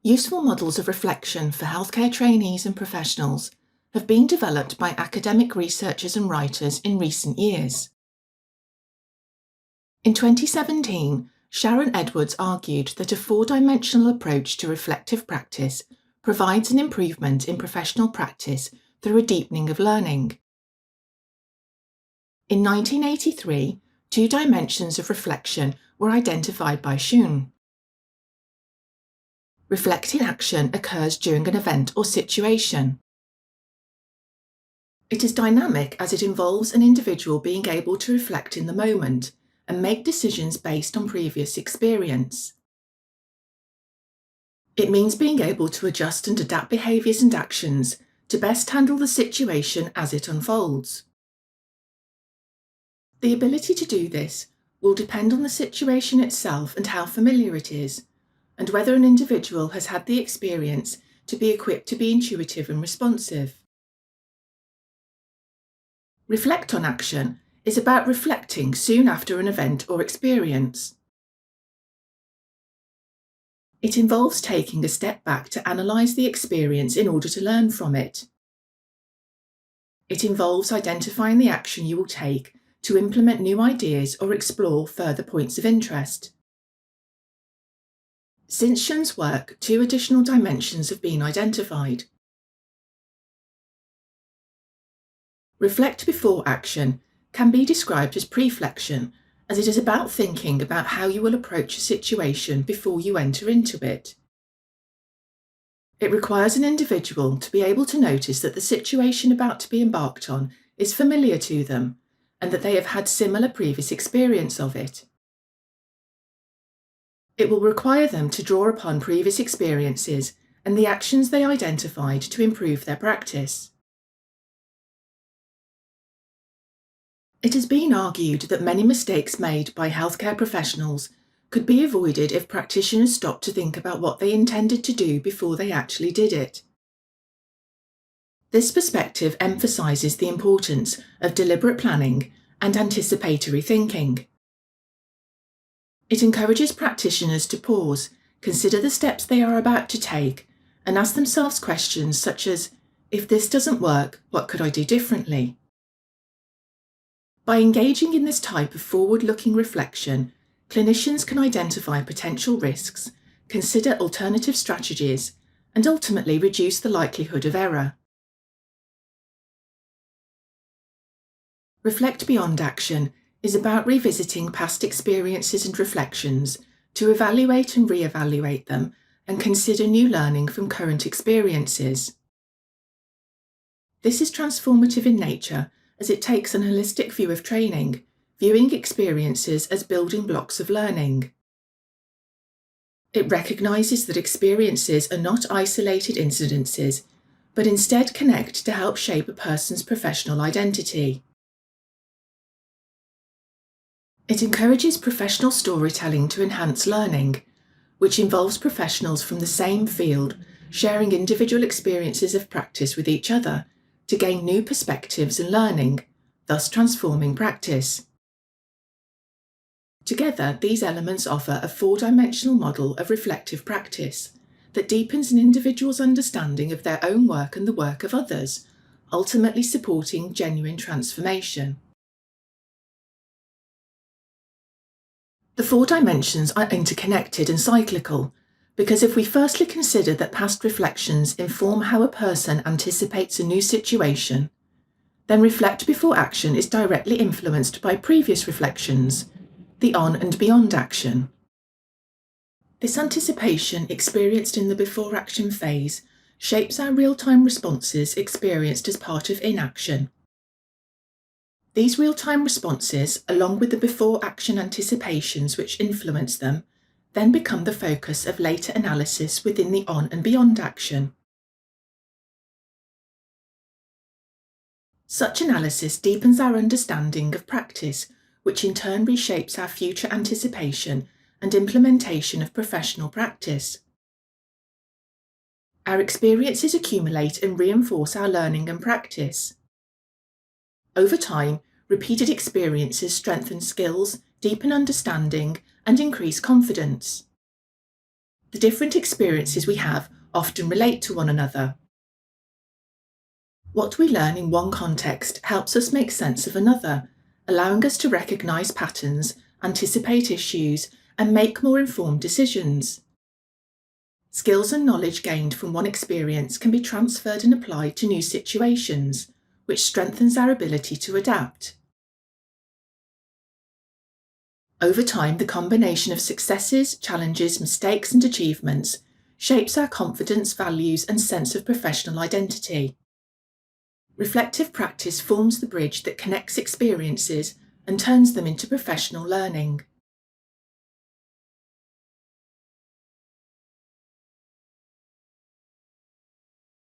Useful models of reflection for healthcare trainees and professionals have been developed by academic researchers and writers in recent years. In 2017, Sharon Edwards argued that a four-dimensional approach to reflective practice provides an improvement in professional practice through a deepening of learning. In 1983, two dimensions of reflection were identified by Schoon. Reflecting action occurs during an event or situation. It is dynamic as it involves an individual being able to reflect in the moment and make decisions based on previous experience. It means being able to adjust and adapt behaviours and actions to best handle the situation as it unfolds. The ability to do this will depend on the situation itself and how familiar it is, and whether an individual has had the experience to be equipped to be intuitive and responsive. Reflect on action is about reflecting soon after an event or experience. It involves taking a step back to analyse the experience in order to learn from it. It involves identifying the action you will take to implement new ideas or explore further points of interest. Since Schoon's work, two additional dimensions have been identified. Reflect before action can be described as preflection, as it is about thinking about how you will approach a situation before you enter into it. It requires an individual to be able to notice that the situation about to be embarked on is familiar to them, and that they have had similar previous experience of it. It will require them to draw upon previous experiences and the actions they identified to improve their practice. It has been argued that many mistakes made by healthcare professionals could be avoided if practitioners stopped to think about what they intended to do before they actually did it. This perspective emphasises the importance of deliberate planning and anticipatory thinking. It encourages practitioners to pause, consider the steps they are about to take, and ask themselves questions such as, if this doesn't work, what could I do differently? By engaging in this type of forward-looking reflection, clinicians can identify potential risks, consider alternative strategies, and ultimately reduce the likelihood of error. Reflect beyond action is about revisiting past experiences and reflections to evaluate and re-evaluate them and consider new learning from current experiences. This is transformative in nature as it takes an holistic view of training, viewing experiences as building blocks of learning. It recognises that experiences are not isolated incidences, but instead connect to help shape a person's professional identity. It encourages professional storytelling to enhance learning, which involves professionals from the same field sharing individual experiences of practice with each other to gain new perspectives and learning, thus transforming practice. Together, these elements offer a four-dimensional model of reflective practice that deepens an individual's understanding of their own work and the work of others, ultimately supporting genuine transformation. The four dimensions are interconnected and cyclical, because if we firstly consider that past reflections inform how a person anticipates a new situation, then reflect before action is directly influenced by previous reflections, the on and beyond action. This anticipation experienced in the before action phase shapes our real-time responses experienced as part of inaction. These real-time responses, along with the before-action anticipations which influence them, then become the focus of later analysis within the on and beyond action. Such analysis deepens our understanding of practice, which in turn reshapes our future anticipation and implementation of professional practice. Our experiences accumulate and reinforce our learning and practice. Over time, repeated experiences strengthen skills, deepen understanding, and increase confidence. The different experiences we have often relate to one another. What we learn in one context helps us make sense of another, allowing us to recognise patterns, anticipate issues, and make more informed decisions. Skills and knowledge gained from one experience can be transferred and applied to new situations, which strengthens our ability to adapt. Over time, the combination of successes, challenges, mistakes, and achievements shapes our confidence, values, and sense of professional identity. Reflective practice forms the bridge that connects experiences and turns them into professional learning.